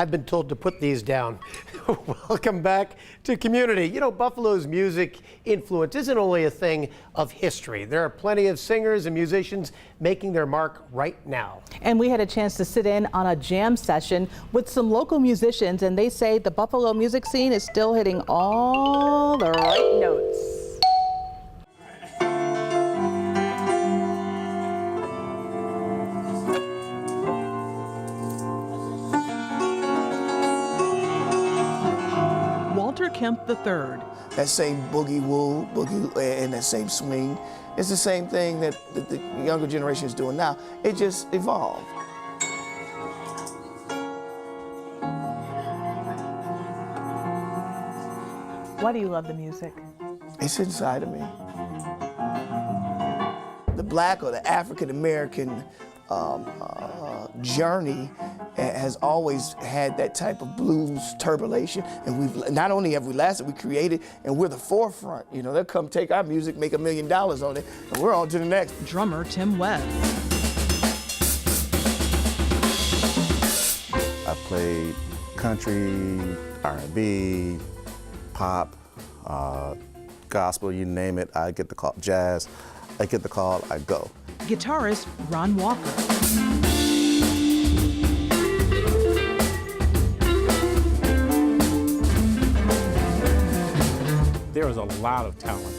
I've been told to put these down. Welcome back to commUNITY. You know, Buffalo's music influence isn't only a thing of history. There are plenty of singers and musicians making their mark right now. And we had a chance to sit in on a jam session with some local musicians, and they say the Buffalo music scene is still hitting all the right notes. Kemp III. That same boogie woo, and that same swing, it's the same thing that the younger generation is doing now. It just evolved. Why do you love the music? It's inside of me. The Black or the African American journey has always had that type of blues turbulation, and we've not only have we lasted, we created, and we're the forefront. You know, they'll come take our music, make $1 million on it, and we're on to the next. Drummer Tim Webb. I played country, R&B, pop, gospel, you name it. I get the call. Jazz, I get the call, I go. Guitarist Ron Walker. There is a lot of talent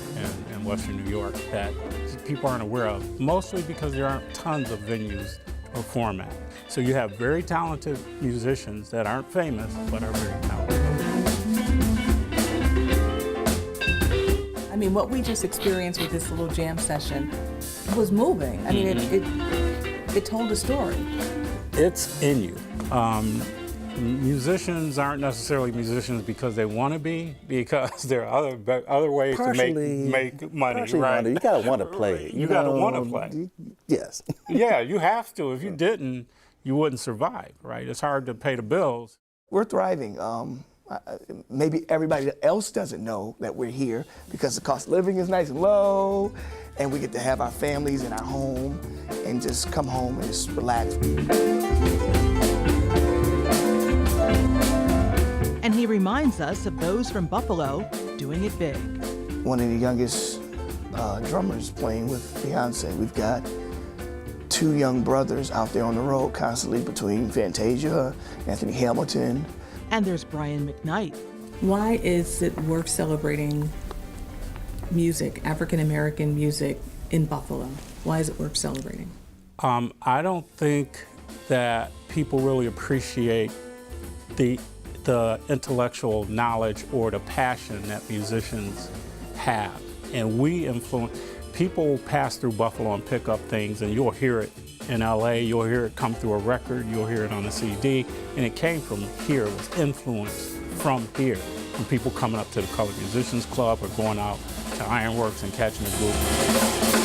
in Western New York that people aren't aware of, mostly because there aren't tons of venues to perform at. So you have very talented musicians that aren't famous, but are very talented. I mean, what we just experienced with this little jam session was moving. I mean, it told a story. It's in you. Musicians aren't necessarily musicians because they want to be, because there are other ways to make money, right? You gotta want to play. You gotta want to play. Yes. Yeah, you have to. If you didn't, you wouldn't survive, right? It's hard to pay the bills. We're thriving. Maybe everybody else doesn't know that we're here because the cost of living is nice and low, and we get to have our families in our home and just come home and just relax. And he reminds us of those from Buffalo doing it big. One of the youngest drummers playing with Beyonce. We've got 2 young brothers out there on the road constantly between Fantasia, Anthony Hamilton. And there's Brian McKnight. Why is it worth celebrating music, African-American music in Buffalo? Why is it worth celebrating? I don't think that people really appreciate the intellectual knowledge or the passion that musicians have. And we influence, people pass through Buffalo and pick up things, and you'll hear it in LA, you'll hear it come through a record, you'll hear it on a CD, and it came from here, it was influenced from here, from people coming up to the Colored Musicians Club or going out to Ironworks and catching a group.